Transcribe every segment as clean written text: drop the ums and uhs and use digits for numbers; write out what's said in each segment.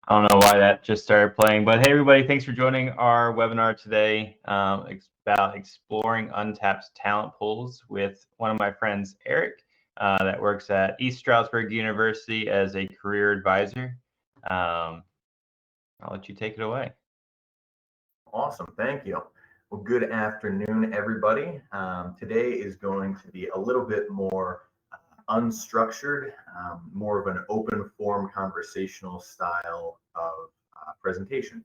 I don't know why that just started playing, but hey, everybody, thanks for joining our webinar today about exploring Untapped's talent pools with one of my friends, Eric, that works at East Stroudsburg University as a career advisor. I'll let you take it away. Awesome, thank you. Well, good afternoon, everybody. Today is going to be a little bit more unstructured, more of an open form conversational style of presentation.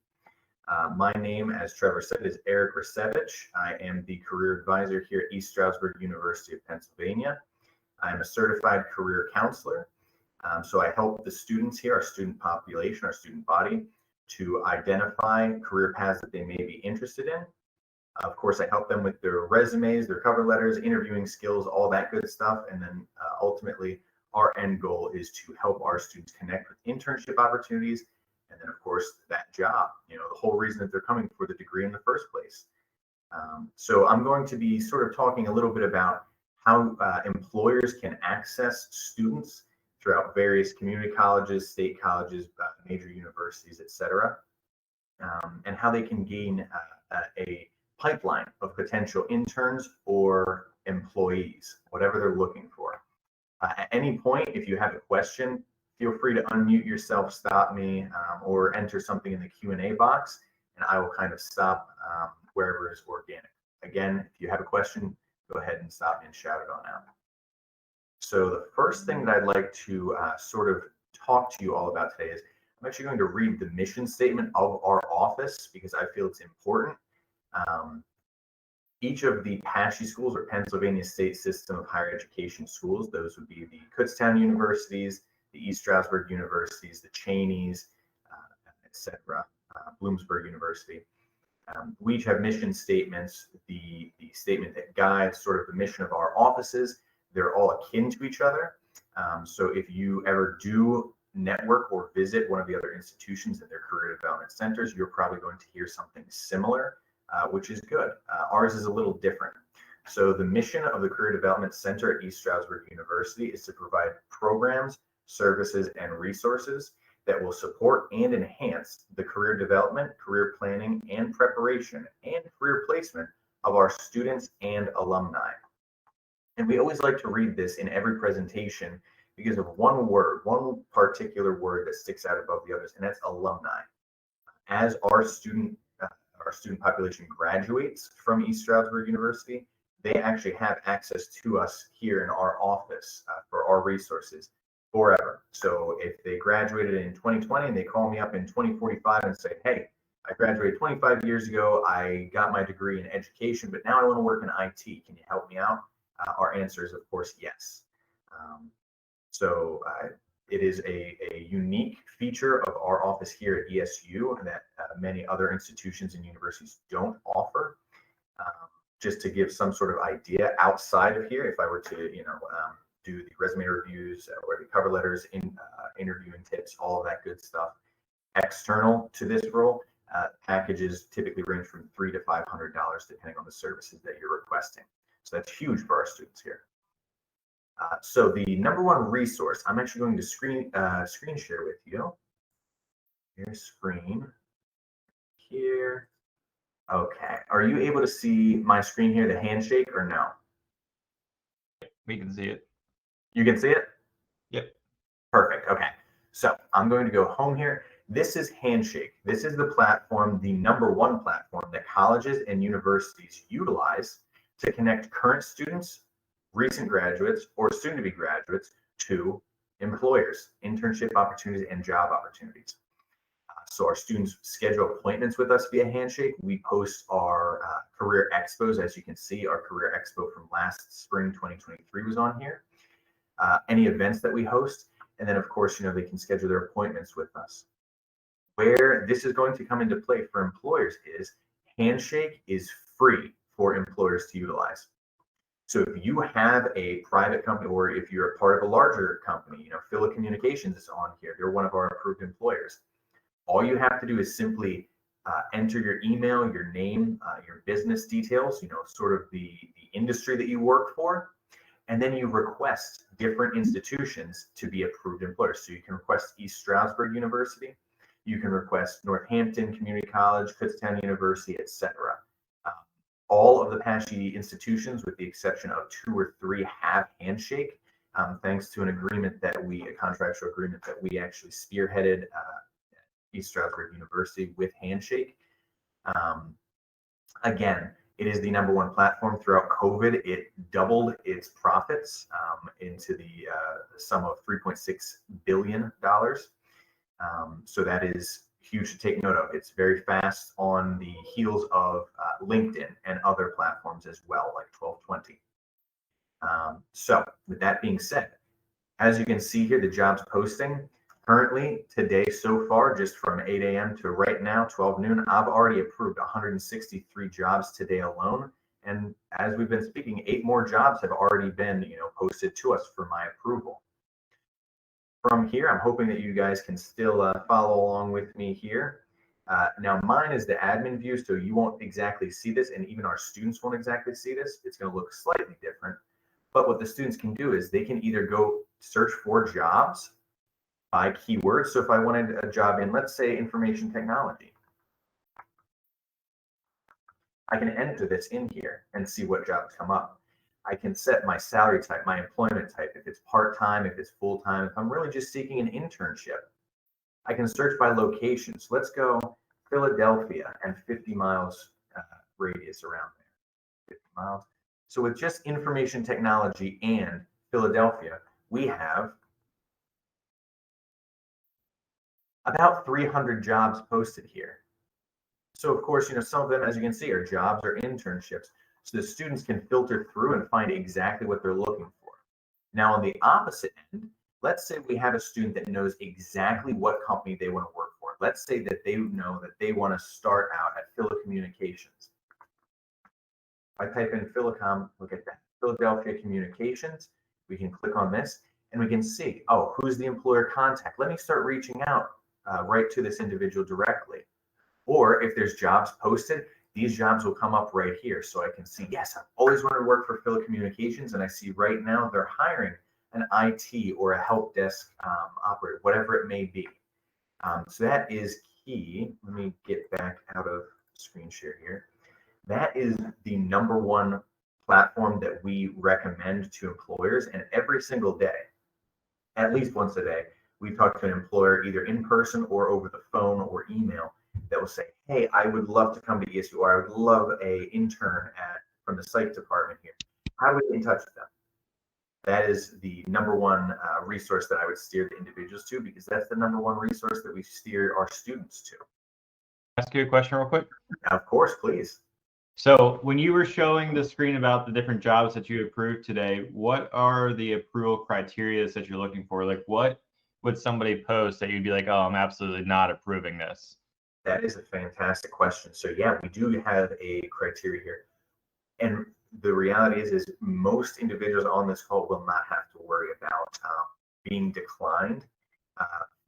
My name, as Trevor said, is Eric Rusiewicz. I am the career advisor here at East Stroudsburg University of Pennsylvania. I am a certified career counselor. So I help the students here, our student population, our student body, to identify career paths that they may be interested in. Of course, I help them with their resumes, their cover letters, interviewing skills, all that good stuff. And then ultimately, our end goal is to help our students connect with internship opportunities. And then, of course, that job, the whole reason that they're coming for the degree in the first place. So I'm going to be sort of talking a little bit about how employers can access students throughout various community colleges, state colleges, major universities, etc., and how they can gain a pipeline of potential interns or employees, whatever they're looking for. At any point, if you have a question, feel free to unmute yourself, stop me, or enter something in the Q&A box, and I will kind of stop wherever is organic. Again, if you have a question, go ahead and stop me and shout it on out. So the first thing that I'd like to sort of talk to you all about today is I'm actually going to read the mission statement of our office because I feel it's important. Each of the PASHE schools, or Pennsylvania State System of Higher Education schools, those would be the Kutztown Universities, the East Stroudsburg Universities, the Cheneys, etc., Bloomsburg University. We each have mission statements, the statement that guides sort of the mission of our offices. They're all akin to each other. So if you ever do network or visit one of the other institutions in their career development centers, you're probably going to hear something similar, which is good. Ours is a little different. So the mission of the Career Development Center at East Stroudsburg University is to provide programs, services, and resources that will support and enhance the career development, career planning, and preparation, and career placement of our students and alumni. And we always like to read this in every presentation because of one word, one particular word that sticks out above the others, and that's alumni. As our student population graduates from East Stroudsburg University, they actually have access to us here in our office for our resources forever. So if they graduated in 2020 and they call me up in 2045 and say, hey, I graduated 25 years ago, I got my degree in education, but now I want to work in IT. Can you help me out? Our answer is, of course, yes. It is a unique feature of our office here at ESU that many other institutions and universities don't offer. Just to give some sort of idea outside of here, if I were to, do the resume reviews or the cover letters, interviewing tips, all of that good stuff, external to this role, packages typically range from $300 to $500 depending on the services that you're requesting. So that's huge for our students here. So the number one resource, I'm actually going to screen share with you. Here's screen here. Okay, are you able to see my screen here, the handshake, or no? We can see it. You can see it? Yep. Perfect, okay. So I'm going to go home here. This is Handshake. This is the platform, the number one platform that colleges and universities utilize to connect current students, recent graduates, or soon-to-be graduates to employers, internship opportunities, and job opportunities. So our students schedule appointments with us via Handshake. We post our career expos. As you can see, our career expo from last spring, 2023, was on here. Any events that we host, and then of course, they can schedule their appointments with us. Where this is going to come into play for employers is Handshake is free for employers to utilize. So if you have a private company, or if you're a part of a larger company, Phila Communications is on here. They're one of our approved employers. All you have to do is simply enter your email, your name, your business details, sort of the industry that you work for, and then you request different institutions to be approved employers. So you can request East Stroudsburg University, You can request Northampton Community College, Kutztown University, etc. All of the Apache institutions, with the exception of 2 or 3, have Handshake, thanks to a contractual agreement that we actually spearheaded East Stroudsburg University with Handshake. Again, it is the #1 platform. Throughout COVID, it doubled its profits into the sum of $3.6 billion. So that is huge to take note of. It's very fast on the heels of LinkedIn and other platforms as well, like 1220. So with that being said, as you can see here, the jobs posting currently today so far, just from 8 a.m. to right now, 12 noon, I've already approved 163 jobs today alone. And as we've been speaking, 8 more jobs have already been, posted to us for my approval. From here, I'm hoping that you guys can still follow along with me here. Now, mine is the admin view, so you won't exactly see this, and even our students won't exactly see this. It's going to look slightly different. But what the students can do is they can either go search for jobs by keywords. So if I wanted a job in, let's say, information technology, I can enter this in here and see what jobs come up. I can set my salary type, my employment type, if it's part-time, if it's full-time, if I'm really just seeking an internship. I can search by location. So let's go Philadelphia and 50 miles radius around there, 50 miles. So with just information technology and Philadelphia, we have about 300 jobs posted here. So of course, some of them, as you can see, are jobs or internships. So the students can filter through and find exactly what they're looking for. Now, on the opposite end, let's say we have a student that knows exactly what company they want to work for. Let's say that they know that they want to start out at Communications. If I type in Philicom, look at that, Philadelphia Communications, we can click on this and we can see, oh, who's the employer contact? Let me start reaching out right to this individual directly. Or if there's jobs posted, these jobs will come up right here. So I can see, yes, I've always wanted to work for Communications, and I see right now they're hiring an IT or a help desk operator, whatever it may be. So that is key. Let me get back out of screen share here. That is the #1 platform that we recommend to employers, and every single day, at least once a day, we talk to an employer either in person or over the phone or email that will say, hey, I would love to come to ESU, or I would love a intern from the psych department here. How do we get in touch with them? That is the #1 resource that I would steer the individuals to, because that's the #1 resource that we steer our students to. Ask you a question real quick? Of course, please. So when you were showing the screen about the different jobs that you approved today, what are the approval criteria that you're looking for? Like, what would somebody post that you'd be like, oh, I'm absolutely not approving this? That is a fantastic question. So yeah, we do have a criteria here. And the reality is most individuals on this call will not have to worry about being declined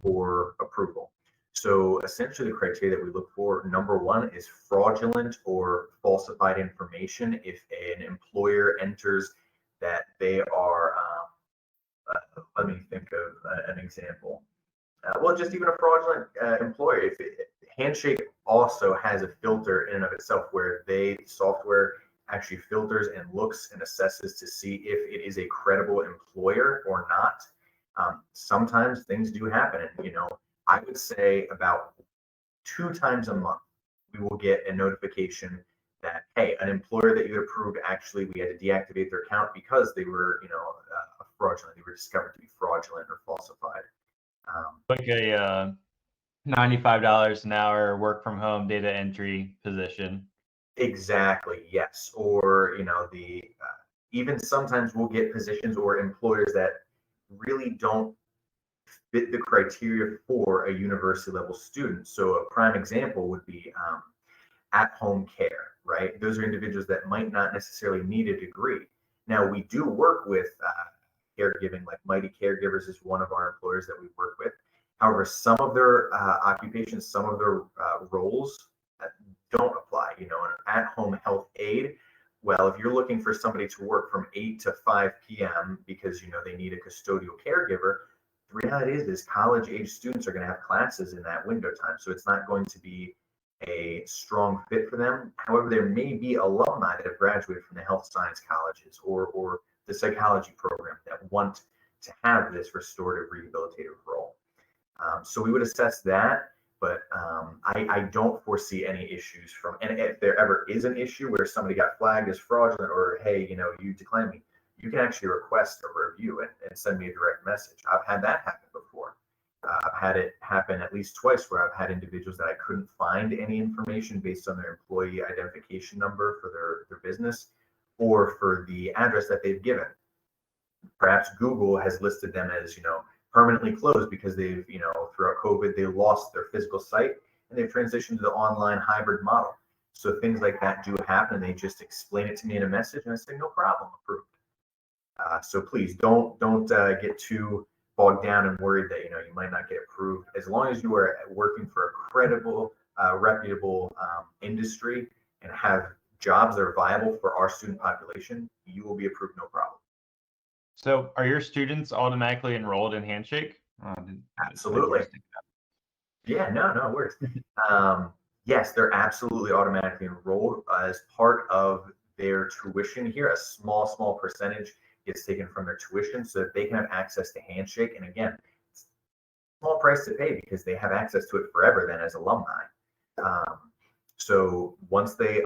for approval. So essentially the criteria that we look for, #1 is fraudulent or falsified information. If an employer enters that they are, let me think of an example. Well, just even a fraudulent employer. If Handshake also has a filter in and of itself where software actually filters and looks and assesses to see if it is a credible employer or not. Sometimes things do happen. And, I would say about 2 times a month, we will get a notification that, hey, an employer that you approved, actually, we had to deactivate their account because they were, fraudulent. They were discovered to be fraudulent or falsified. Like a $95 an hour work from home data entry position. Exactly. Yes. Or, even sometimes we'll get positions or employers that really don't fit the criteria for a university level student. So a prime example would be at-home care, right? Those are individuals that might not necessarily need a degree. Now, we do work with caregiving, like Mighty Caregivers is one of our employers that we work with. However, some of their occupations, some of their roles don't apply. An at-home health aide, well, if you're looking for somebody to work from 8 to 5 p.m. because, they need a custodial caregiver, the reality is college age students are going to have classes in that window time. So it's not going to be a strong fit for them. However, there may be alumni that have graduated from the health science colleges or the psychology program that want to have this restorative rehabilitative role. So we would assess that, but I don't foresee any issues from, and if there ever is an issue where somebody got flagged as fraudulent or, hey, you declined me, you can actually request a review and send me a direct message. I've had that happen before. I've had it happen at least twice where I've had individuals that I couldn't find any information based on their employee identification number for their business or for the address that they've given. Perhaps Google has listed them as, permanently closed because they've, throughout COVID, they lost their physical site and they've transitioned to the online hybrid model. So things like that do happen. And they just explain it to me in a message and I say, no problem, approved. So please don't get too bogged down and worried that you might not get approved. As long as you are working for a credible, reputable industry and have jobs that are viable for our student population, you will be approved, no problem. So are your students automatically enrolled in Handshake? Absolutely. Yeah, no worries. Yes, they're absolutely automatically enrolled as part of their tuition here. A small percentage gets taken from their tuition so that they can have access to Handshake. And again, it's a small price to pay because they have access to it forever then as alumni. So once they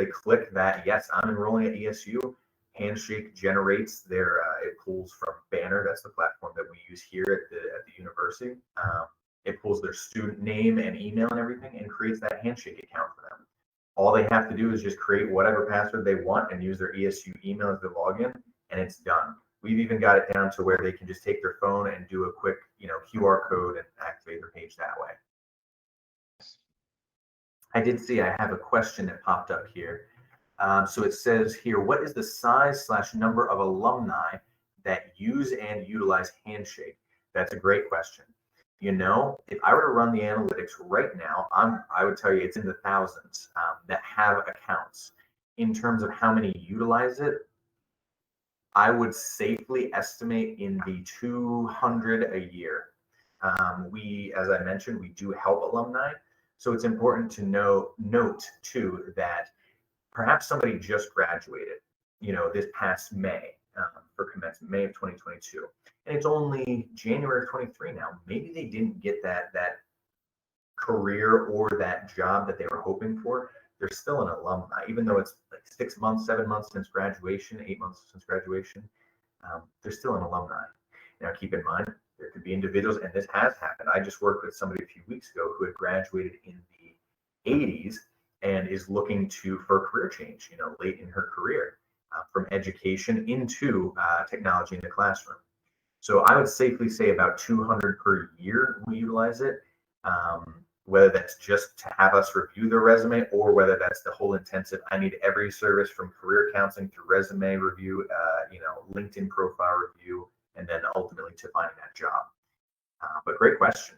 click that, yes, I'm enrolling at ESU, Handshake generates it pulls from Banner. That's the platform that we use here at the university. It pulls their student name and email and everything and creates that Handshake account for them. All they have to do is just create whatever password they want and use their ESU email as their login, and it's done. We've even got it down to where they can just take their phone and do a quick, QR code and activate their page that way. I did see I have a question that popped up here. So it says here, what is the size/number of alumni that use and utilize Handshake? That's a great question. If I were to run the analytics right now, I would tell you it's in the thousands that have accounts. In terms of how many utilize it, I would safely estimate in the 200 a year. As I mentioned, we do help alumni. So it's important to note too that perhaps somebody just graduated, this past May for commencement, May of 2022, and it's only January of 23 now. Maybe they didn't get that career or that job that they were hoping for. They're still an alumni, even though it's like 6 months, 7 months since graduation, 8 months since graduation. They're still an alumni. Now, keep in mind, there could be individuals, and this has happened. I just worked with somebody a few weeks ago who had graduated in the 80s and is looking for a career change, late in her career, from education into technology in the classroom. So I would safely say about 200 per year we utilize it, whether that's just to have us review their resume or whether that's the whole intensive, I need every service from career counseling to resume review, LinkedIn profile review, and then ultimately to finding that job. But great question.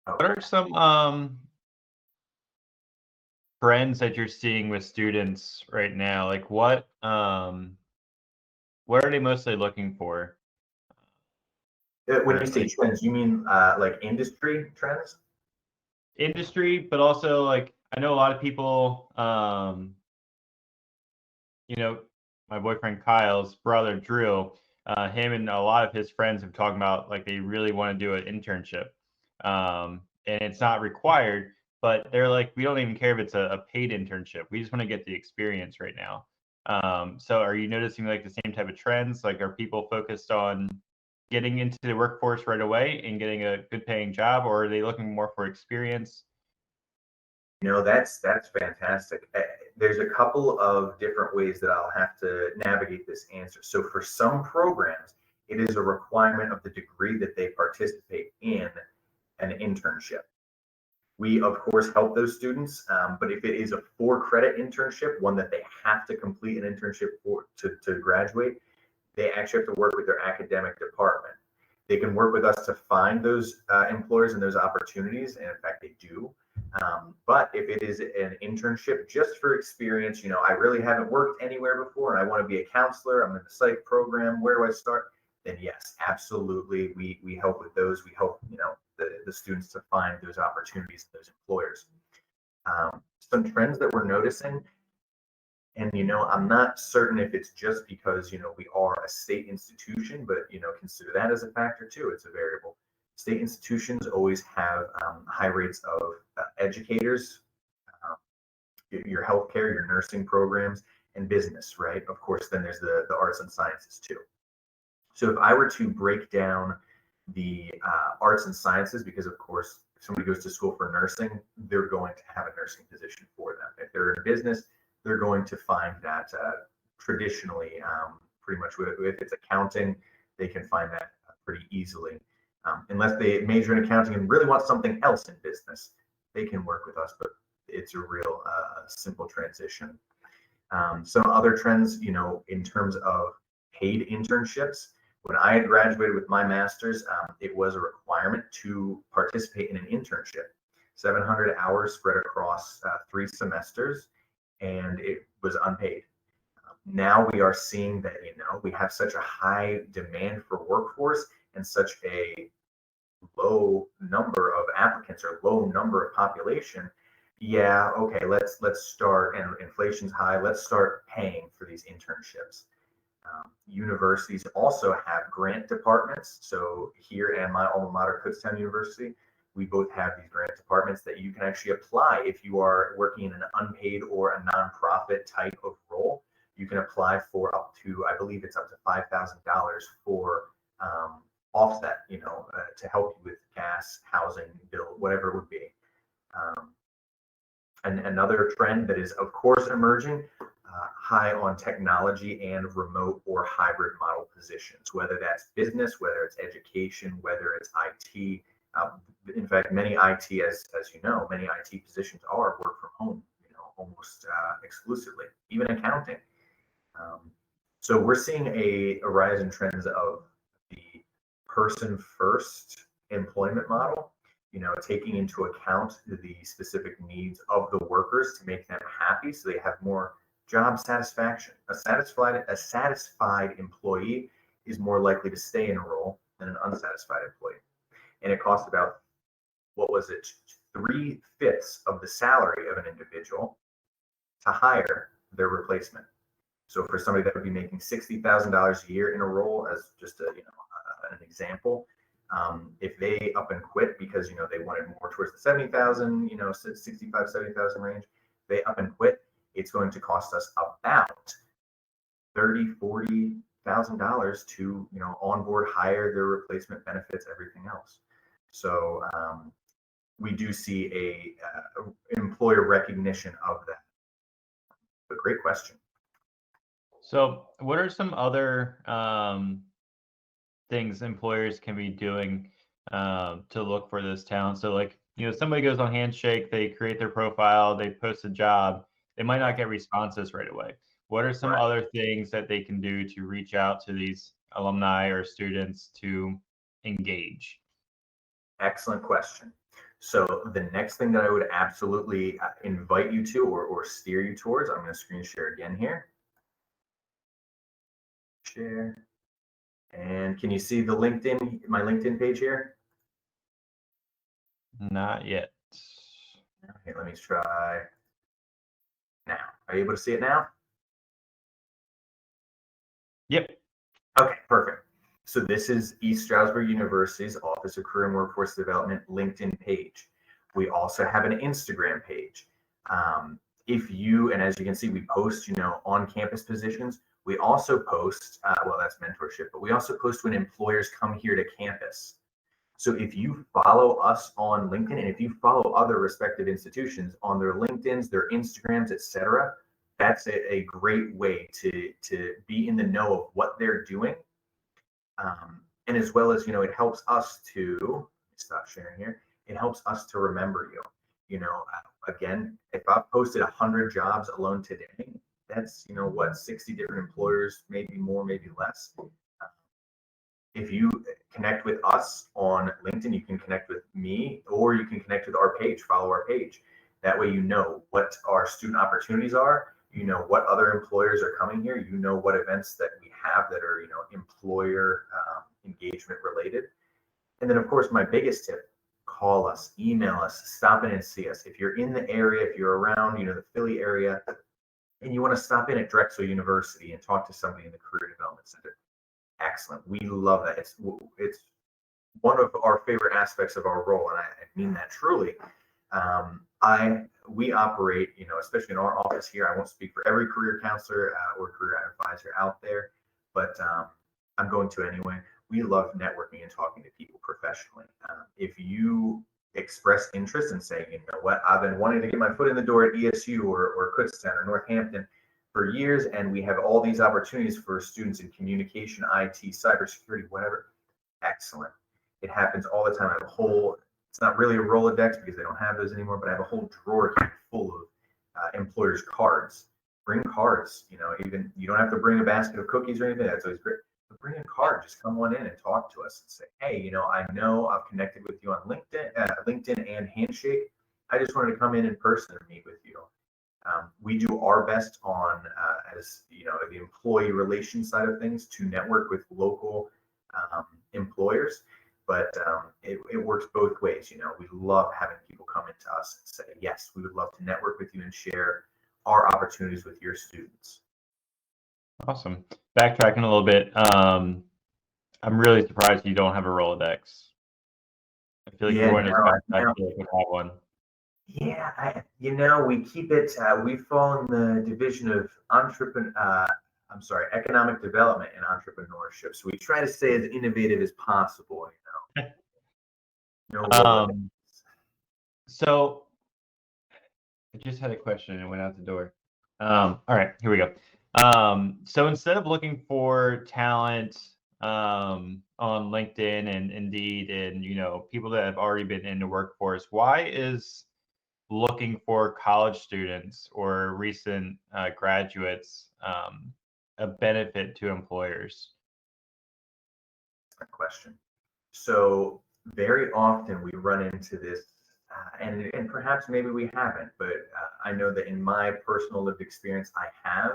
What are some trends that you're seeing with students right now? Like what are they mostly looking for? When you say trends, you mean like industry trends? Industry, but also like I know a lot of people, my boyfriend Kyle's brother Drew, him and a lot of his friends have talked about like they really want to do an internship. And it's not required, but they're like, we don't even care if it's a paid internship. We just want to get the experience right now. So are you noticing like the same type of trends? Like are people focused on getting into the workforce right away and getting a good paying job, or are they looking more for experience? That's fantastic. There's a couple of different ways that I'll have to navigate this answer. So for some programs, it is a requirement of the degree that they participate in an internship. We, of course, help those students, but if it is a 4-credit internship, one that they have to complete an internship to graduate, they actually have to work with their academic department. They can work with us to find those employers and those opportunities, and in fact, they do. But if it is an internship just for experience, I really haven't worked anywhere before and I want to be a counselor, I'm in the psych program, where do I start? then yes, absolutely, we help with those. We help, the students to find those opportunities, those employers. Some trends that we're noticing, and I'm not certain if it's just because we are a state institution, but consider that as a factor too. It's a variable. State institutions always have high rates of educators, your healthcare, your nursing programs, and business, right? Of course, then there's the arts and sciences too. So if I were to break down the arts and sciences, because of course, if somebody goes to school for nursing, they're going to have a nursing position for them. If they're in business, they're going to find that traditionally, pretty much if it's accounting, they can find that pretty easily. Unless they major in accounting and really want something else in business, they can work with us, but it's a real simple transition. Some other trends, in terms of paid internships. When I had graduated with my master's, it was a requirement to participate in an internship, 700 hours spread across 3 semesters, and it was unpaid. Now we are seeing that, we have such a high demand for workforce and such a low number of applicants or low number of population. Yeah, okay, let's start, and inflation's high, let's start paying for these internships. Universities also have grant departments. So here at my alma mater, Kutztown University, we both have these grant departments that you can actually apply if you are working in an unpaid or a nonprofit type of role. You can apply for up to, I believe it's up to $5,000 for offset, to help you with gas, housing, bill, whatever it would be. And another trend that is, of course, emerging, high on technology and remote or hybrid model positions, whether that's business, whether it's education, whether it's IT. In fact, many IT, as you know, many IT positions are work from home, almost exclusively, even accounting. So we're seeing a rise in trends of the person first employment model, taking into account the specific needs of the workers to make them happy so they have more job satisfaction. A satisfied employee is more likely to stay in a role than an unsatisfied employee. And it costs about, 3/5 of the salary of an individual to hire their replacement. So for somebody that would be making $60,000 a year in a role, as just an example, if they up and quit because they wanted more towards the 70,000, 65, 70,000 range, they up and quit, it's going to cost us about $30,000-$40,000 to onboard, hire their replacement, benefits, everything else. So we do see a employer recognition of that. But great question. So what are some other things employers can be doing to look for this talent? So like, somebody goes on Handshake, they create their profile, they post a job, they might not get responses right away. What are some other things that they can do to reach out to these alumni or students to engage? Excellent question. So the next thing that I would absolutely invite you to or steer you towards, I'm going to screen share again here. Share. And can you see my LinkedIn page here? Not yet. Okay, let me try now. Are you able to see it now? Yep. Okay, perfect. So this is East Stroudsburg University's Office of Career and Workforce Development LinkedIn page. We also have an Instagram page. And as you can see, we post, on-campus positions. We also post, that's mentorship, but we also post when employers come here to campus. So if you follow us on LinkedIn, and if you follow other respective institutions on their LinkedIns, their Instagrams, etc., that's a great way to be in the know of what they're doing. And as well as, it helps us to stop sharing here. It helps us to remember you. Again, if I've posted 100 jobs alone today, that's 60 different employers, maybe more, maybe less. If you connect with us on LinkedIn, you can connect with me, or you can connect with our page, follow our page. That way, what our student opportunities are. You know what other employers are coming here. You know what events that we have that are, employer engagement related. And then, of course, my biggest tip, call us, email us, stop in and see us. If you're in the area, if you're around, the Philly area, and you want to stop in at Drexel University and talk to somebody in the Career Development Center, excellent. We love that. It's one of our favorite aspects of our role, and I mean that truly. We operate, especially in our office here. I won't speak for every career counselor or career advisor out there, but I'm going to anyway. We love networking and talking to people professionally. If you express interest and say, you know what, I've been wanting to get my foot in the door at ESU or Kutztown or Northampton for years, and we have all these opportunities for students in communication, IT, cybersecurity, whatever. Excellent. It happens all the time. I have a whole, it's not really a Rolodex because they don't have those anymore, but I have a whole drawer full of employers' cards. Bring cards, even you don't have to bring a basket of cookies or anything. That's always great. But bring a card, just come on in and talk to us and say, hey, I know I've connected with you on LinkedIn and Handshake. I just wanted to come in person and meet with you. We do our best on, as the employee relations side of things, to network with local employers, but it works both ways. We love having people come into us and say, yes, we would love to network with you and share our opportunities with your students. Awesome. Backtracking a little bit, I'm really surprised you don't have a Rolodex. I feel like you're one of those guys that actually would have one. Yeah, we keep it. We fall in the division of economic development and entrepreneurship. So we try to stay as innovative as possible. So I just had a question and it went out the door. All right, here we go. So instead of looking for talent on LinkedIn and Indeed and people that have already been in the workforce, why is looking for college students or recent graduates a benefit to employers? That's my question. So very often we run into this, and perhaps maybe we haven't, but I know that in my personal lived experience, I have.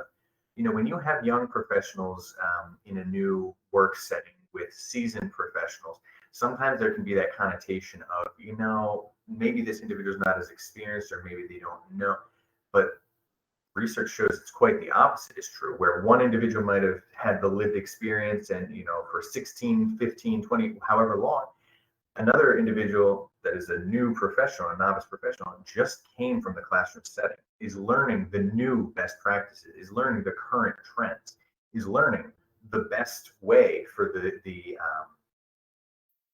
When you have young professionals in a new work setting with seasoned professionals, sometimes there can be that connotation of, maybe this individual is not as experienced or maybe they don't know. But research shows it's quite the opposite is true, where one individual might have had the lived experience and, for 16, 15, 20, however long, another individual that is a new professional, a novice professional, just came from the classroom setting, is learning the new best practices, is learning the current trends, is learning the best way for the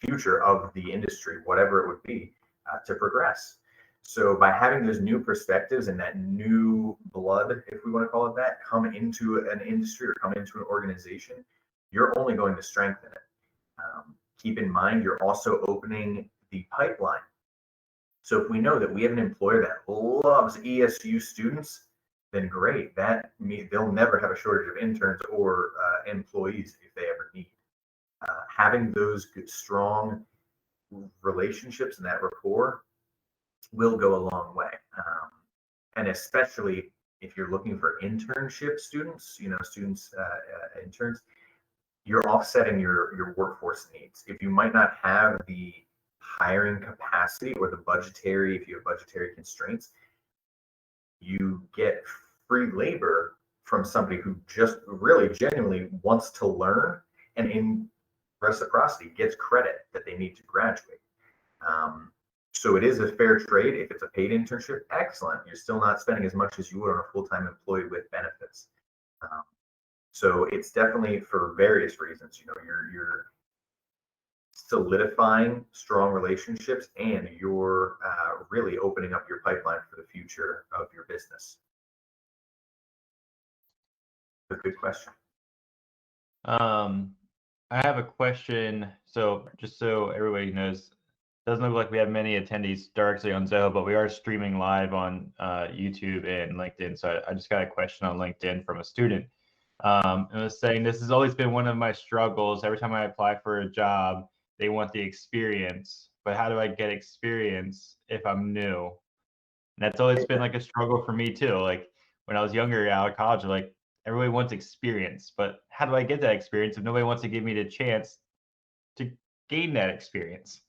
future of the industry, whatever it would be, to progress. So by having those new perspectives and that new blood, if we want to call it that, come into an industry or come into an organization, you're only going to strengthen it. Keep in mind, you're also opening the pipeline. So if we know that we have an employer that loves ESU students, then great. That means they'll never have a shortage of interns or employees if they ever need. Having those good, strong relationships and that rapport will go a long way. And especially if you're looking for internship students, interns, you're offsetting your workforce needs. If you might not have the hiring capacity or the budgetary, if you have budgetary constraints, you get free labor from somebody who just really genuinely wants to learn and in reciprocity gets credit that they need to graduate. So it is a fair trade. If it's a paid internship, excellent. You're still not spending as much as you would on a full-time employee with benefits. So it's definitely for various reasons. You're solidifying strong relationships and you're really opening up your pipeline for the future of your business. A good question. I have a question. So just so everybody knows, doesn't look like we have many attendees directly on Zoho, but we are streaming live on YouTube and LinkedIn. So I just got a question on LinkedIn from a student. And was saying this has always been one of my struggles. Every time I apply for a job, they want the experience, but how do I get experience if I'm new? And that's always been like a struggle for me too. Like when I was younger out of college, like everybody wants experience, but how do I get that experience if nobody wants to give me the chance to gain that experience?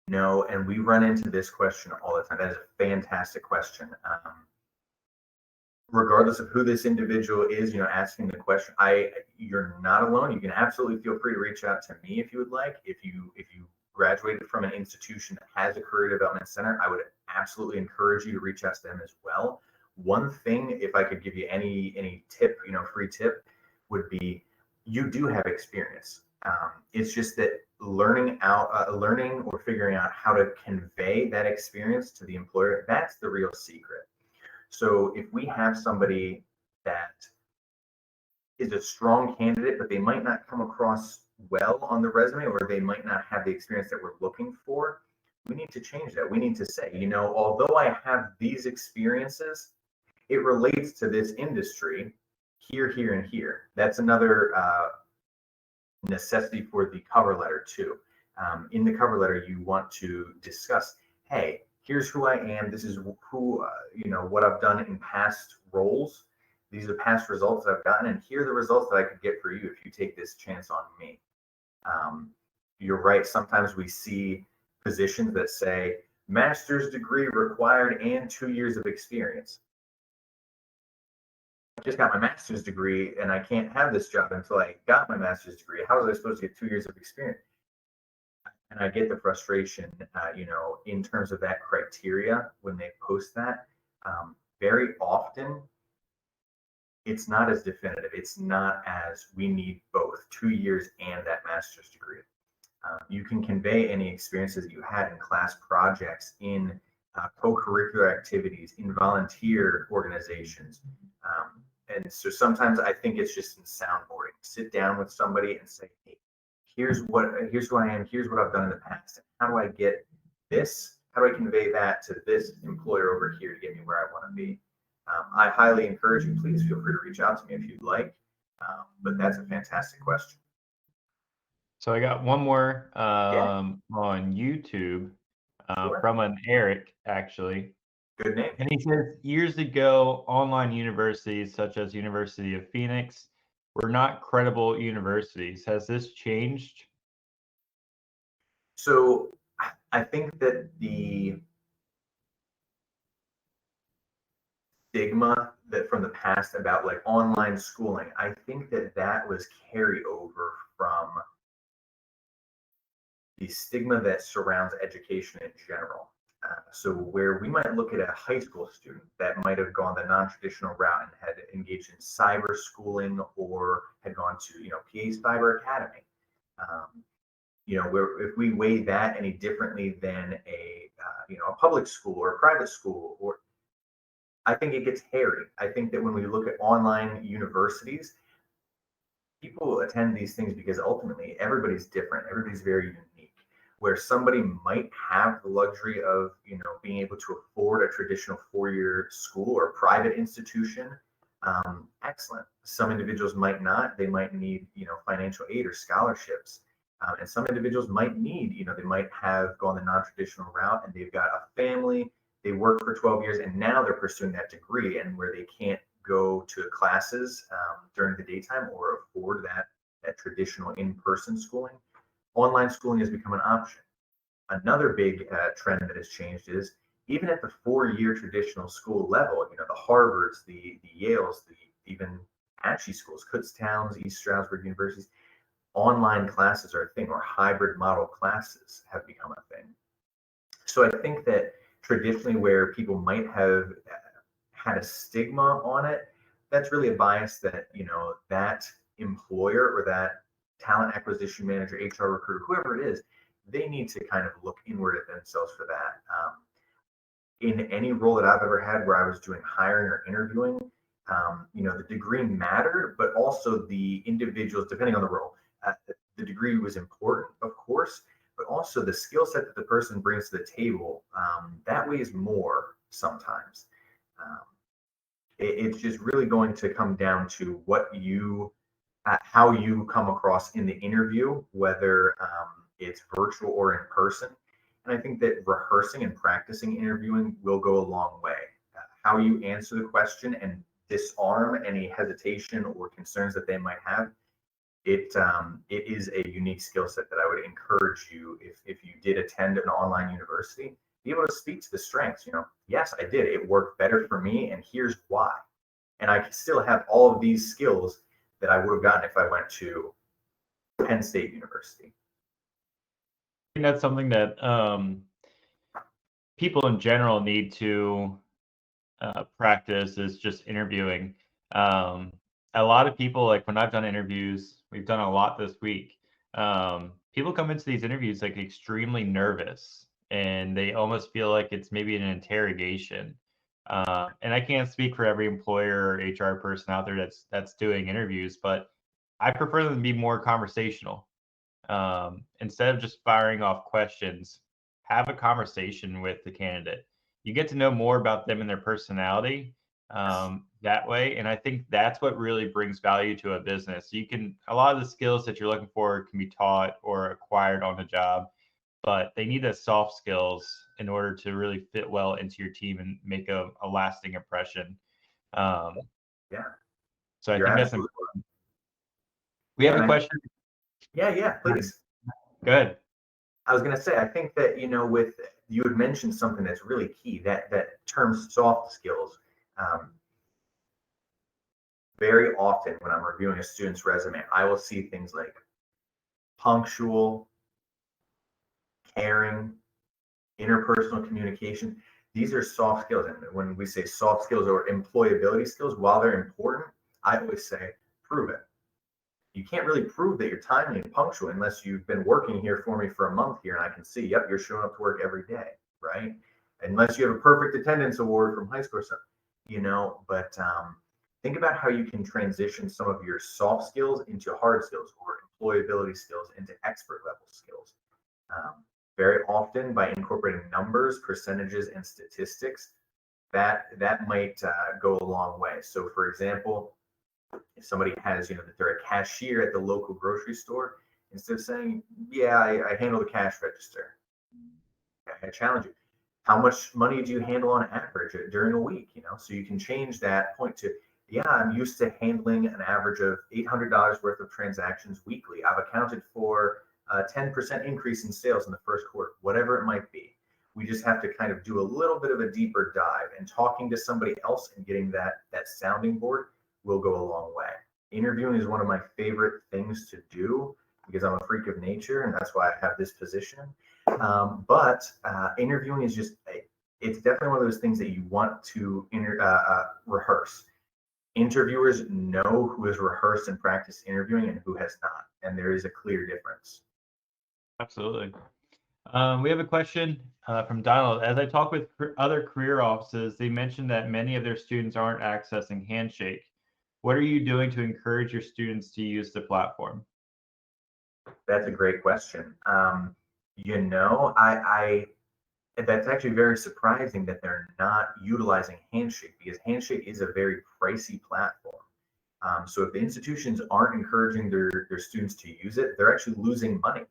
No, and we run into this question all the time. That is a fantastic question. Regardless of who this individual is, asking the question, you're not alone. You can absolutely feel free to reach out to me if you would like. If you graduated from an institution that has a career development center, I would absolutely encourage you to reach out to them as well. One thing, if I could give you any tip, free tip, would be you do have experience. It's just that learning or figuring out how to convey that experience to the employer, that's the real secret. So if we have somebody that is a strong candidate, but they might not come across well on the resume, or they might not have the experience that we're looking for, we need to change that. We need to say, although I have these experiences, it relates to this industry here, here, and here. That's another necessity for the cover letter too. In the cover letter, you want to discuss, hey, here's who I am. This is who, what I've done in past roles. These are past results that I've gotten, and here are the results that I could get for you if you take this chance on me. You're right. Sometimes we see positions that say master's degree required and 2 years of experience. I just got my master's degree and I can't have this job until I got my master's degree. How was I supposed to get 2 years of experience? And I get the frustration, in terms of that criteria when they post that. Very often, it's not as definitive. It's not as we need both 2 years and that master's degree. You can convey any experiences you had in class projects, in co-curricular activities, in volunteer organizations. And so sometimes I think it's just in soundboarding. Sit down with somebody and say, hey, here's who I am, here's what I've done in the past. How do I get this? How do I convey that to this employer over here to get me where I want to be? I highly encourage you, please feel free to reach out to me if you'd like. But that's a fantastic question. So I got one more Yeah. on YouTube Sure. from an Eric, actually. Good name. And he says, years ago, online universities such as University of Phoenix were not credible universities. Has this changed? So I think that the stigma that from the past about like online schooling, I think that was carryover from the stigma that surrounds education in general. So where we might look at a high school student that might have gone the non-traditional route and had engaged in cyber schooling or had gone to, PA Cyber Academy. Where if we weigh that any differently than a public school or a private school, or I think it gets hairy. I think that when we look at online universities, people attend these things because ultimately everybody's different. Everybody's very unique. Where somebody might have the luxury of, being able to afford a traditional 4-year school or private institution, excellent. Some individuals might not. They might need, financial aid or scholarships. And some individuals might need, they might have gone the non-traditional route and they've got a family, they work for 12 years and now they're pursuing that degree, and where they can't go to classes during the daytime or afford that traditional in-person schooling. Online schooling has become an option. Another big trend that has changed is even at the 4-year traditional school level, the Harvards, the Yales, even ASHE schools, Kutztowns, East Stroudsburg Universities, online classes are a thing, or hybrid model classes have become a thing. So I think that traditionally where people might have had a stigma on it, that's really a bias that, that employer or that talent acquisition manager, HR recruiter, whoever it is, they need to kind of look inward at themselves for that. In any role that I've ever had where I was doing hiring or interviewing, the degree mattered, but also the individuals, depending on the role, the degree was important, of course, but also the skill set that the person brings to the table, that weighs more sometimes. It's just really going to come down to how you come across in the interview, whether it's virtual or in person. And I think that rehearsing and practicing interviewing will go a long way. how you answer the question and disarm any hesitation or concerns that they might have, it is a unique skill set that I would encourage you, if you did attend an online university, be able to speak to the strengths. Yes, I did. It worked better for me, and here's why. And I still have all of these skills that I would have gotten if I went to Penn State University. I think that's something that people in general need to practice, is just interviewing. A lot of people, like when I've done interviews, we've done a lot this week. People come into these interviews like extremely nervous, and they almost feel like it's maybe an interrogation. And I can't speak for every employer or HR person out there that's doing interviews, but I prefer them to be more conversational. Instead of just firing off questions, have a conversation with the candidate. You get to know more about them and their personality that way. And I think that's what really brings value to a business. A lot of the skills that you're looking for can be taught or acquired on the job, but they need the soft skills in order to really fit well into your team and make a lasting impression. Yeah, So I you're think that's absolutely important. We have a question. Yeah, please. Go ahead. I was going to say, I think that, with you had mentioned something that's really key, that term soft skills. Very often when I'm reviewing a student's resume, I will see things like punctual, caring, interpersonal communication. These are soft skills. And when we say soft skills or employability skills, while they're important, I always say, prove it. You can't really prove that you're timely and punctual unless you've been working here for me for a month here, and I can see, yep, you're showing up to work every day, right? Unless you have a perfect attendance award from high school or something, but think about how you can transition some of your soft skills into hard skills, or employability skills into expert level skills. Very often by incorporating numbers, percentages, and statistics, that might go a long way. So for example, if somebody has, that they're a cashier at the local grocery store, instead of saying, yeah, I handle the cash register, I challenge you. How much money do you handle on average during a week? So you can change that point to, yeah, I'm used to handling an average of $800 worth of transactions weekly. I've accounted for a 10% increase in sales in the first quarter, whatever it might be. We just have to kind of do a little bit of a deeper dive, and talking to somebody else and getting that sounding board will go a long way. Interviewing is one of my favorite things to do because I'm a freak of nature, and that's why I have this position. But interviewing is it's definitely one of those things that you want to rehearse. Interviewers know who has rehearsed and practiced interviewing and who has not, and there is a clear difference. Absolutely. We have a question from Donald. As I talk with other career offices, they mentioned that many of their students aren't accessing Handshake. What are you doing to encourage your students to use the platform? That's a great question. I that's actually very surprising that they're not utilizing Handshake, because Handshake is a very pricey platform. So if the institutions aren't encouraging their students to use it, they're actually losing money.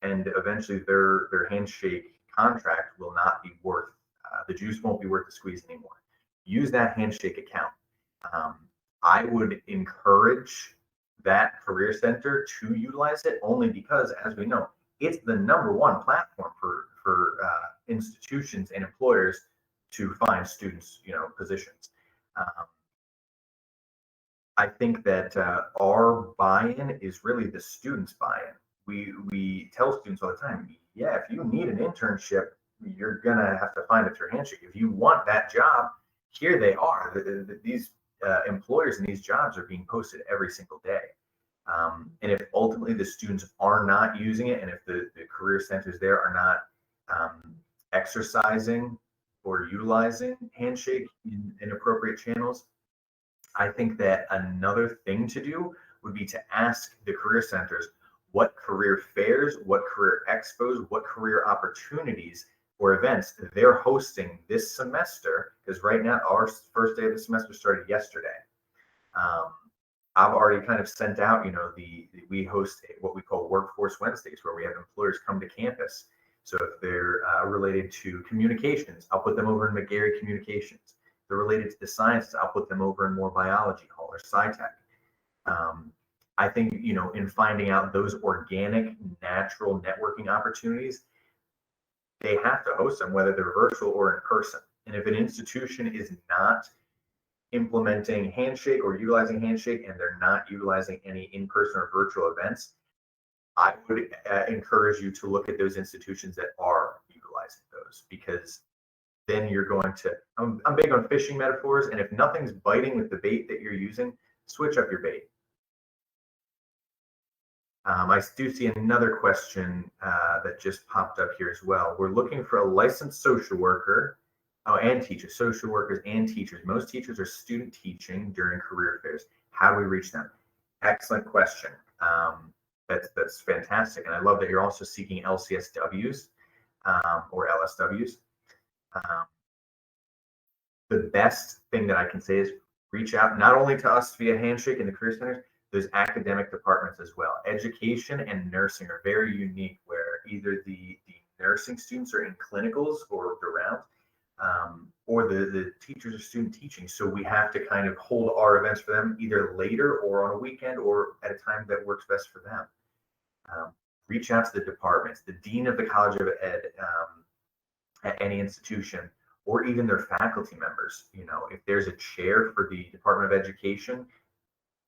And eventually their Handshake contract will not be worth, the juice won't be worth the squeeze anymore. Use that Handshake account. I would encourage that career center to utilize it, only because, as we know, it's the #1 platform for institutions and employers to find students, positions. I think that our buy-in is really the students' buy-in. We tell students all the time, yeah, if you need an internship, you're gonna have to find it through Handshake. If you want that job, here they are. These employers in these jobs are being posted every single day. And if ultimately the students are not using it, and if the career centers there are not exercising or utilizing Handshake in appropriate channels, I think that another thing to do would be to ask the career centers what career fairs, what career expos, what career opportunities or events they're hosting this semester. Because right now, our first day of the semester started yesterday. I've already kind of sent out, we host what we call Workforce Wednesdays, where we have employers come to campus So if they're related to communications, I'll put them over in McGarry Communications. If they're related to the sciences, I'll put them over in more biology hall or SciTech. I think, in finding out those organic, natural networking opportunities, they have to host them, whether they're virtual or in person. And if an institution is not implementing Handshake or utilizing Handshake, and they're not utilizing any in-person or virtual events, I would encourage you to look at those institutions that are utilizing those, because then you're going to, I'm big on fishing metaphors, and if nothing's biting with the bait that you're using, switch up your bait. I do see another question that just popped up here as well. We're looking for a licensed social worker, and teachers, social workers and teachers. Most teachers are student teaching during career fairs. How do we reach them? Excellent question. That's fantastic. And I love that you're also seeking LCSWs or LSWs. The best thing that I can say is reach out not only to us via Handshake in the Career Centers, there's academic departments as well. Education and nursing are very unique, where either the nursing students are in clinicals or around, or the teachers are student teaching. So we have to kind of hold our events for them either later or on a weekend or at a time that works best for them. Reach out to the departments, the dean of the College of Ed at any institution, or even their faculty members. If there's a chair for the Department of Education,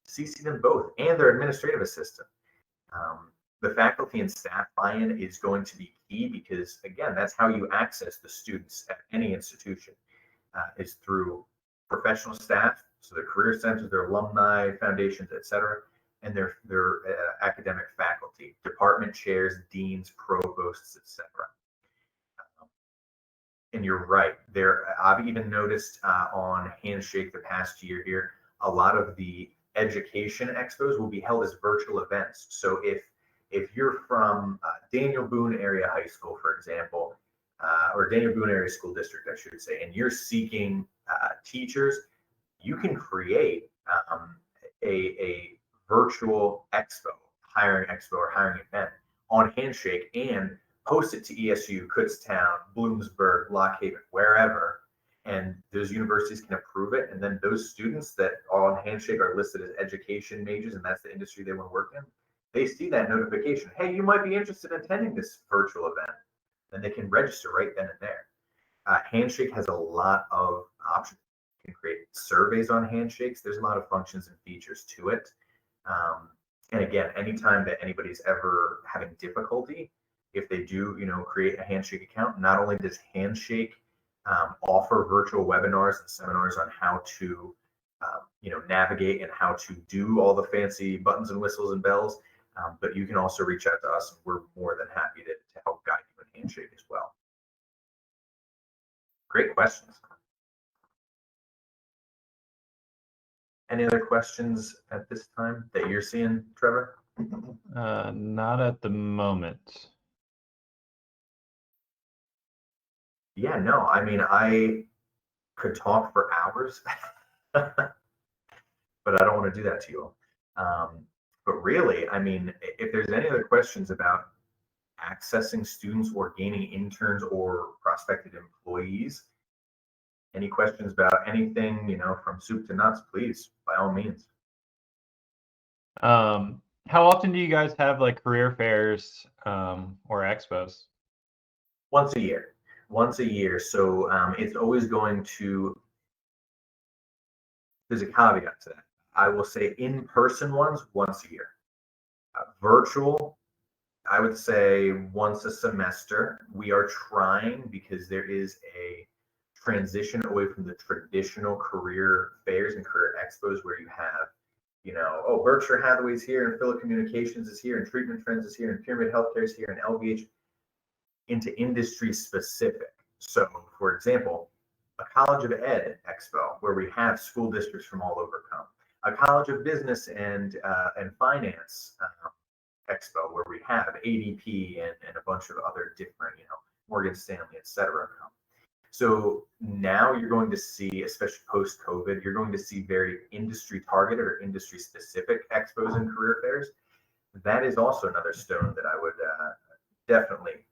CC them both and their administrative assistant. The faculty and staff buy-in is going to be key, because again, that's how you access the students at any institution, is through professional staff, so their career centers, their alumni foundations, etc., and their academic faculty, department chairs, deans, provosts, etc. And you're right there. I've even noticed on Handshake the past year here, a lot of the education expos will be held as virtual events. So if you're from Daniel Boone Area High School, for example, or Daniel Boone Area School District, I should say, and you're seeking teachers, you can create a virtual expo, hiring expo or hiring event on Handshake and post it to ESU, Kutztown, Bloomsburg, Lock Haven, wherever, and those universities can approve it. And then those students that are on Handshake are listed as education majors, and that's the industry they want to work in. They see that notification, hey, you might be interested in attending this virtual event. Then they can register right then and there. Handshake has a lot of options. You can create surveys on Handshakes. There's a lot of functions and features to it. And again, anytime that anybody's ever having difficulty, if they do, create a Handshake account, not only does Handshake offer virtual webinars and seminars on how to, navigate and how to do all the fancy buttons and whistles and bells, but you can also reach out to us, and we're more than happy to help guide you in Handshake as well. Great questions. Any other questions at this time that you're seeing, Trevor? Not at the moment. Yeah, no, I mean, I could talk for hours, but I don't want to do that to you all. But really, I mean, if there's any other questions about accessing students or gaining interns or prospective employees, any questions about anything, from soup to nuts, please, by all means. How often do you guys have like career fairs or expos? Once a year. So it's always going to, there's a caveat to that. I will say in-person ones once a year. Virtual, I would say once a semester. We are trying, because there is a transition away from the traditional career fairs and career expos where you have, Berkshire Hathaway's here, and Philip Communications is here, and Treatment Trends is here, and Pyramid Healthcare is here, and LVH, into industry specific. So, for example, a College of Ed Expo, where we have school districts from all over come. A College of Business and Finance Expo, where we have ADP and a bunch of other different, Morgan Stanley, et cetera, come. So now you're going to see, especially post-COVID, you're going to see very industry targeted or industry specific expos and career fairs. That is also another stone that I would definitely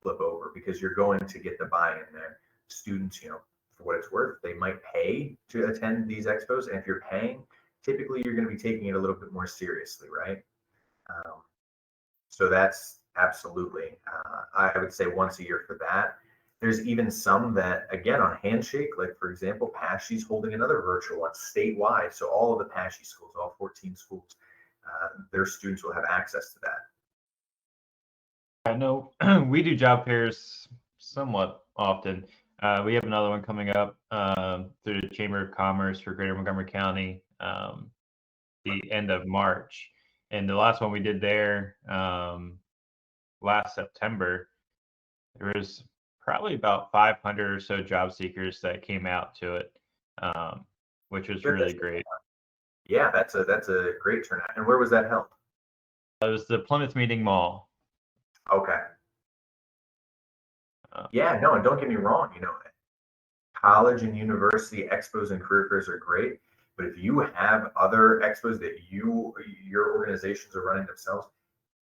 flip over. because you're going to get the buy-in there. Students, for what it's worth, they might pay to attend these expos. And if you're paying, typically you're going to be taking it a little bit more seriously, right? So that's absolutely, I would say once a year for that. There's even some that, again, on Handshake, like for example, Pashy's holding another virtual one statewide. So all of the Pashy schools, all 14 schools, their students will have access to that. I know we do job fairs somewhat often. We have another one coming up through the Chamber of Commerce for Greater Montgomery County the end of March. And the last one we did there last September, there was probably about 500 or so job seekers that came out to it, which was really great. Yeah, that's a great turnout. And where was that held? It was the Plymouth Meeting Mall. Okay. Yeah, no, and don't get me wrong, college and university expos and career fairs are great, but if you have other expos that your organizations are running themselves,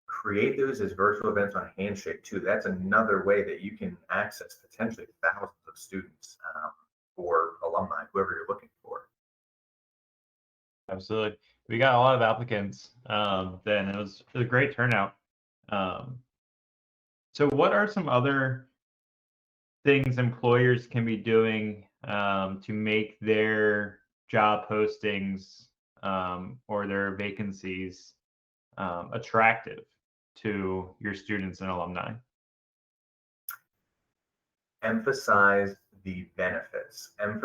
create those as virtual events on Handshake too. That's another way that you can access potentially thousands of students or alumni, whoever you're looking for. Absolutely. We got a lot of applicants then. It was a great turnout. So what are some other things employers can be doing to make their job postings or their vacancies attractive to your students and alumni? Emphasize the benefits, and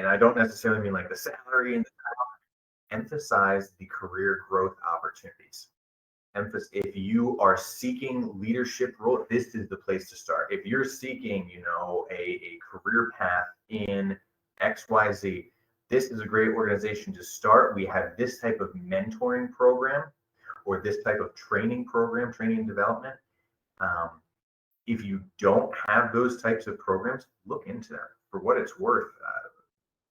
I don't necessarily mean like the salary and the job, emphasize the career growth opportunities. If you are seeking leadership role, this is the place to start. If you're seeking, a career path in XYZ, this is a great organization to start. We have this type of mentoring program or this type of training program, training and development. If you don't have those types of programs, look into them. For what it's worth,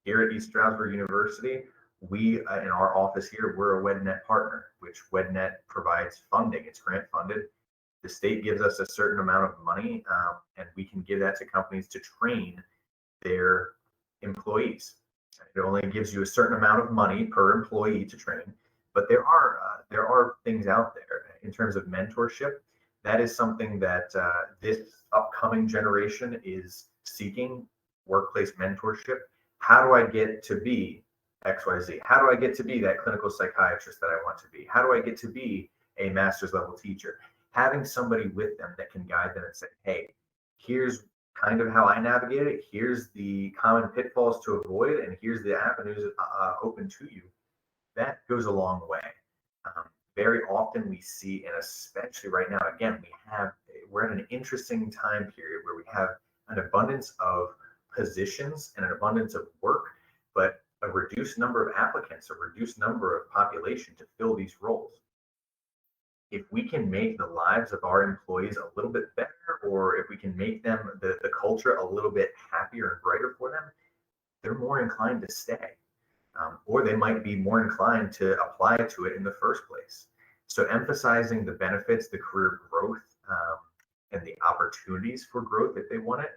here at East Stroudsburg University, we, in our office here, we're a WEDNet partner, which WEDNet provides funding. It's grant funded. The state gives us a certain amount of money, and we can give that to companies to train their employees. It only gives you a certain amount of money per employee to train, but there are things out there in terms of mentorship. That is something that this upcoming generation is seeking, workplace mentorship. How do I get to be XYZ? How do I get to be that clinical psychiatrist that I want to be? How do I get to be a master's level teacher? Having somebody with them that can guide them and say, hey, here's kind of how I navigate it. Here's the common pitfalls to avoid, and here's the avenues open to you. That goes a long way. Very often we see, and especially right now, again, we're at an interesting time period where we have an abundance of positions and an abundance of work, but a reduced number of applicants, a reduced number of population to fill these roles. If we can make the lives of our employees a little bit better, or if we can make them the culture a little bit happier and brighter for them, they're more inclined to stay. Or they might be more inclined to apply to it in the first place. So emphasizing the benefits, the career growth, and the opportunities for growth if they want it,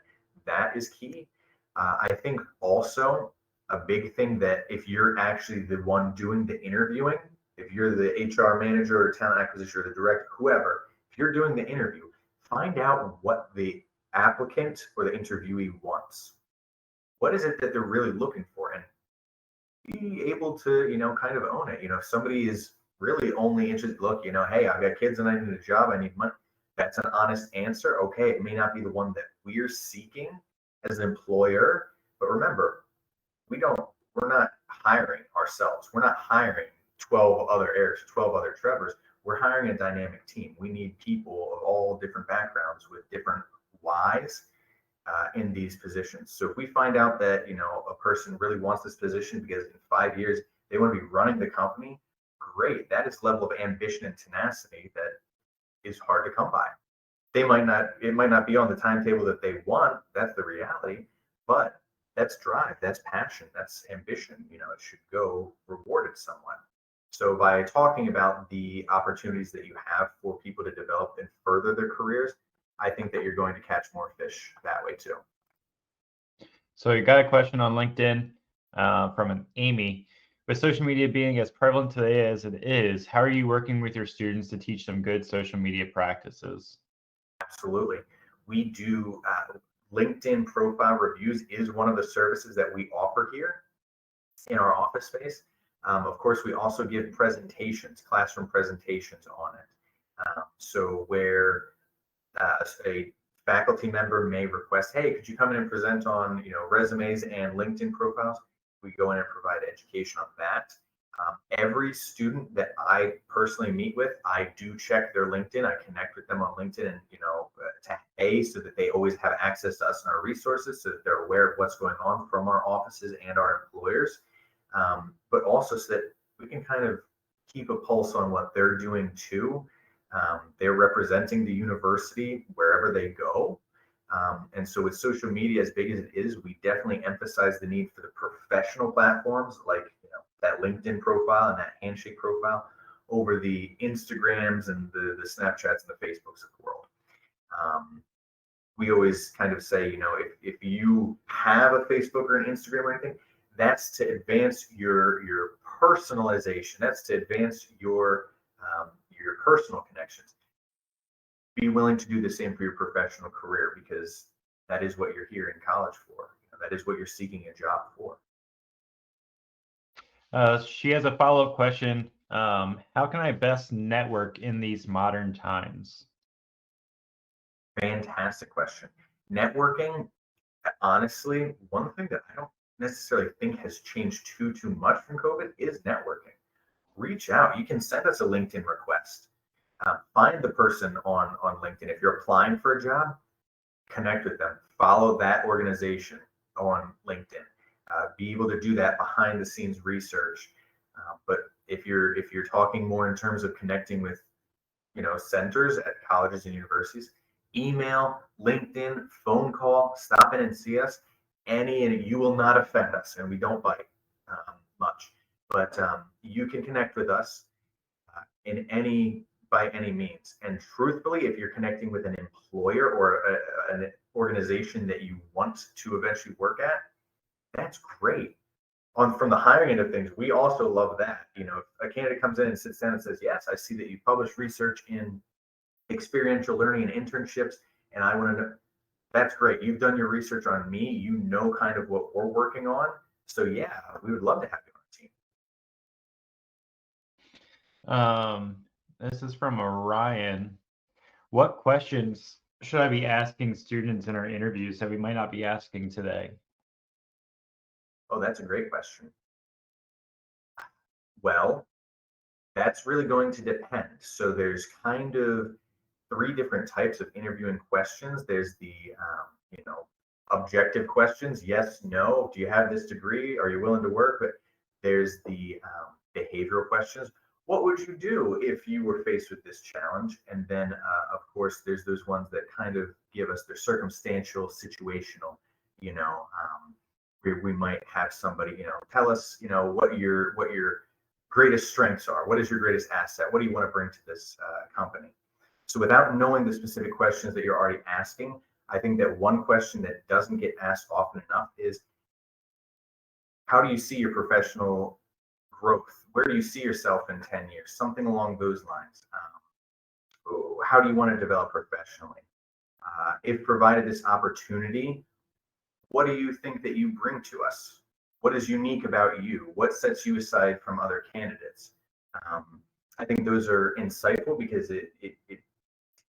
that is key. I think also a big thing that if you're actually the one doing the interviewing, if you're the HR manager or talent acquisition or the director, whoever, if you're doing the interview, find out what the applicant or the interviewee wants. What is it that they're really looking for? And be able to, kind of own it. If somebody is really only interested, look, hey, I've got kids and I need a job, I need money. That's an honest answer. Okay, it may not be the one that we're seeking as an employer, but remember, we're not hiring ourselves. We're not hiring 12 other Erics, 12 other Trevors. We're hiring a dynamic team. We need people of all different backgrounds with different whys in these positions. So if we find out that, a person really wants this position because in 5 years they want to be running the company, great. That is level of ambition and tenacity that is hard to come by. It might not be on the timetable that they want. That's the reality, but that's drive, that's passion, that's ambition. It should go rewarded somewhat. So by talking about the opportunities that you have for people to develop and further their careers, I think that you're going to catch more fish that way too. So you got a question on LinkedIn from an Amy. With social media being as prevalent today as it is, how are you working with your students to teach them good social media practices? Absolutely. We do LinkedIn profile reviews is one of the services that we offer here in our office space. Of course, we also give presentations, classroom presentations on it. So where a faculty member may request, hey, could you come in and present on resumes and LinkedIn profiles? We go in and provide education on that. Every student that I personally meet with, I do check their LinkedIn. I connect with them on LinkedIn, and so that they always have access to us and our resources, so that they're aware of what's going on from our offices and our employers, but also so that we can kind of keep a pulse on what they're doing too. They're representing the university wherever they go. And so with social media, as big as it is, we definitely emphasize the need for the professional platforms like that LinkedIn profile and that handshake profile over the Instagrams and the Snapchats and the Facebooks of the world. We always kind of say, if you have a Facebook or an Instagram or anything, that's to advance your personalization. That's to advance your personal connections. Be willing to do the same for your professional career, because that is what you're here in college for. That is what you're seeking a job for. She has a follow-up question. How can I best network in these modern times? Fantastic question. Networking, honestly, one thing that I don't necessarily think has changed too much from COVID is networking. Reach out. You can send us a LinkedIn request. Find the person on LinkedIn. If you're applying for a job, connect with them. Follow that organization on LinkedIn. Be able to do that behind the scenes research. But if you're talking more in terms of connecting with centers at colleges and universities, email, LinkedIn, phone call, stop in and see us. And you will not offend us, and we don't bite much. But you can connect with us by any means. And truthfully, if you're connecting with an employer or an organization that you want to eventually work at, that's great. From the hiring end of things, we also love that. If a candidate comes in and sits down and says, yes, I see that you published research in experiential learning and internships, and I want to know, that's great. You've done your research on me. You know kind of what we're working on. So yeah, we would love to have you on the team. This is from Orion. What questions should I be asking students in our interviews that we might not be asking today? Oh, that's a great question. Well, that's really going to depend. So there's kind of 3 different types of interviewing questions. There's the, objective questions. Yes, no. Do you have this degree? Are you willing to work? But there's the behavioral questions. What would you do if you were faced with this challenge? And then, of course, there's those ones that kind of give us their circumstantial, situational. We might have somebody, tell us, what your greatest strengths are. What is your greatest asset? What do you want to bring to this company? So without knowing the specific questions that you're already asking, I think that one question that doesn't get asked often enough is, how do you see your professional growth? Where do you see yourself in 10 years? Something along those lines. How do you want to develop professionally? If provided this opportunity, what do you think that you bring to us? What is unique about you? What sets you aside from other candidates? I think those are insightful because it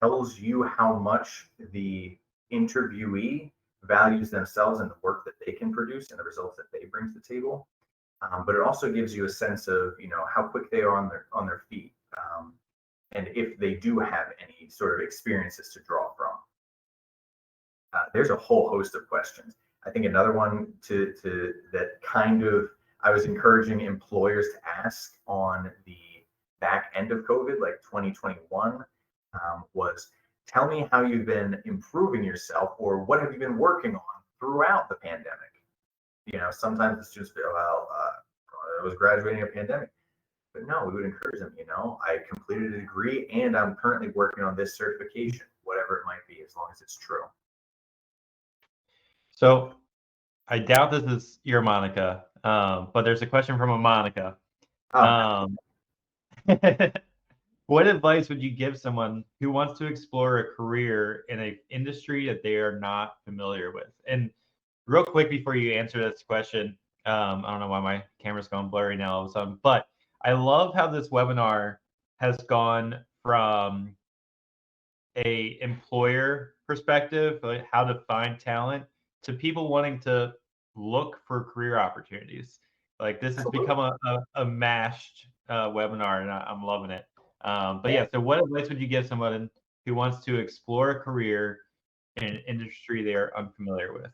tells you how much the interviewee values themselves and the work that they can produce and the results that they bring to the table. But it also gives you a sense of how quick they are on their feet, and if they do have any sort of experiences to draw from. There's a whole host of questions. I think another one to that kind of I was encouraging employers to ask on the back end of COVID, like 2021, was, tell me how you've been improving yourself, or what have you been working on throughout the pandemic? Sometimes the students feel, well, I was graduating a pandemic. But no, we would encourage them, I completed a degree and I'm currently working on this certification. whatever it might be, as long as it's true. So I doubt this is your Monica, but there's a question from a Monica. Oh, Um, what advice would you give someone who wants to explore a career in an industry that they are not familiar with? And real quick before you answer this question, I don't know why my camera's going blurry now all of a sudden, but I love how this webinar has gone from a employer perspective, like how to find talent, to people wanting to look for career opportunities. Like this has absolutely. become a mashed webinar, and I'm loving it. But Yeah. yeah, so what advice would you give someone who wants to explore a career in an industry they are unfamiliar with?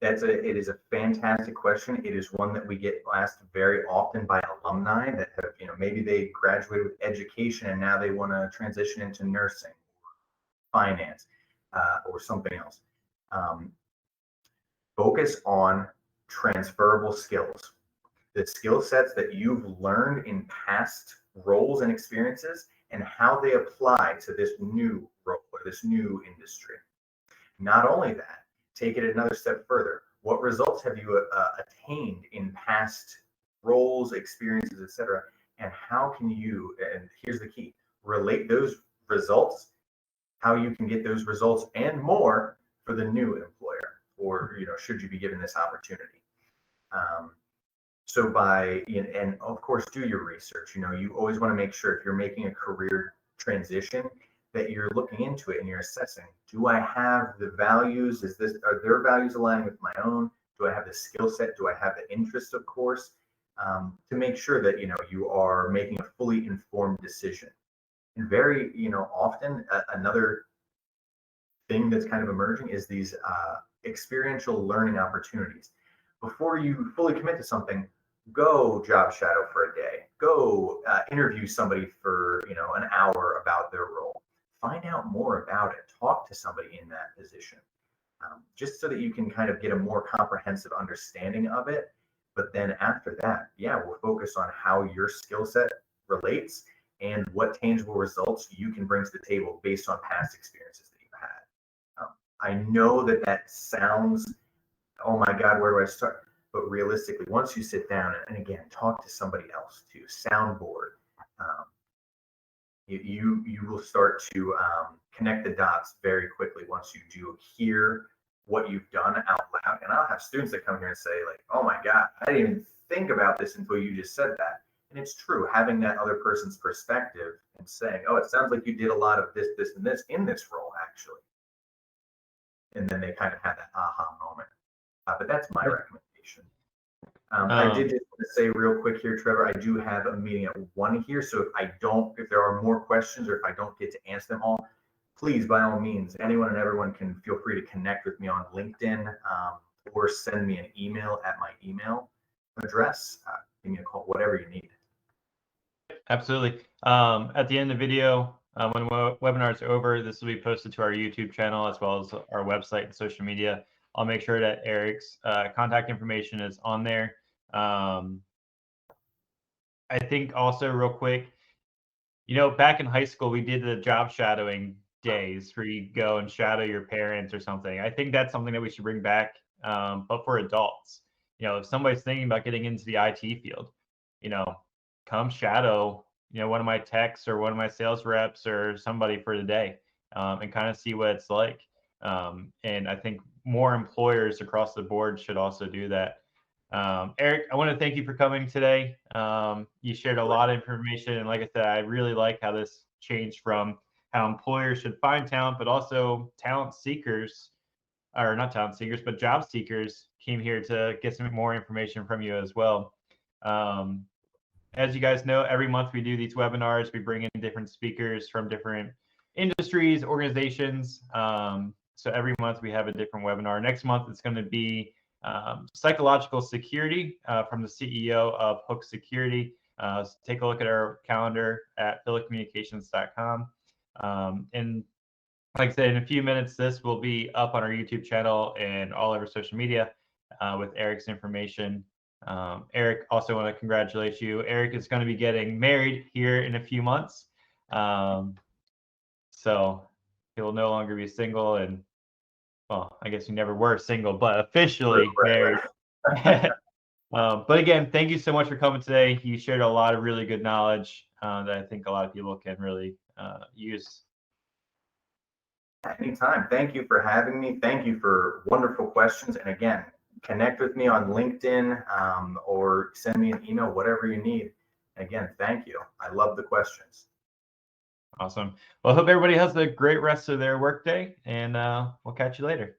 It is a fantastic question. It is one that we get asked very often by alumni that have, maybe they graduated with education and now they want to transition into nursing, finance, or something else. Um, Focus on transferable skills, the skill sets that you've learned in past roles and experiences, and how they apply to this new role or this new industry. Not only that, take it another step further. What results have you attained in past roles, experiences, etc.? And how can you, and here's the key, relate those results, how you can get those results and more for the new employer, or, should you be given this opportunity. Um, so and of course, do your research. You always want to make sure if you're making a career transition that you're looking into it and you're assessing, do I have the values? Are their values aligning with my own? Do I have the skill set? Do I have the interest, of course, to make sure that, you are making a fully informed decision. And very, often another thing that's kind of emerging is these experiential learning opportunities. Before you fully commit to something, go job shadow for a day. Go interview somebody for an hour about their role. Find out more about it. Talk to somebody in that position, just so that you can kind of get a more comprehensive understanding of it. But then after that, yeah, we'll focus on how your skill set relates and what tangible results you can bring to the table based on past experiences that you've had. I know that sounds, oh my God, where do I start? But realistically, once you sit down and again talk to somebody else, to soundboard, um, you will start to connect the dots very quickly once you do hear what you've done out loud. And I'll have students that come here and say, like, oh my God, I didn't even think about this until you just said that. And it's true, having that other person's perspective and saying, oh, it sounds like you did a lot of this, this, and this in this role, actually. And then they kind of have that aha moment. But that's my recommendation. I did just want to say real quick here, Trevor, I do have a meeting at 1 here. So if there are more questions or if I don't get to answer them all, please, by all means, anyone and everyone can feel free to connect with me on LinkedIn, or send me an email at my email address. Give me a call, whatever you need. Absolutely. At the end of the video, when the webinar is over, this will be posted to our YouTube channel as well as our website and social media. I'll make sure that Eric's contact information is on there. I think also real quick, back in high school, we did the job shadowing days where you go and shadow your parents or something. I think that's something that we should bring back, but for adults. If somebody's thinking about getting into the IT field, come shadow, one of my techs or one of my sales reps or somebody for the day, and kind of see what it's like. And I think more employers across the board should also do that. Eric, I want to thank you for coming today. You shared a lot of information. And like I said, I really like how this changed from how employers should find talent, but also talent seekers, or not talent seekers, but job seekers came here to get some more information from you as well. As you guys know, every month we do these webinars. We bring in different speakers from different industries, organizations. So every month we have a different webinar. Next month it's going to be psychological security from the CEO of Hook Security. So take a look at our calendar at phillycommunications.com. And like I said, in a few minutes, this will be up on our YouTube channel and all over social media with Eric's information. Eric, also want to congratulate you. Eric is going to be getting married here in a few months. So he'll no longer be single, and well, I guess you never were single, but officially Right. married. But again, thank you so much for coming today. You shared a lot of really good knowledge that I think a lot of people can really use. Anytime. Thank you for having me. Thank you for wonderful questions. And again, connect with me on LinkedIn or send me an email, whatever you need. Again, thank you. I love the questions. Awesome. Well, I hope everybody has a great rest of their workday, and we'll catch you later.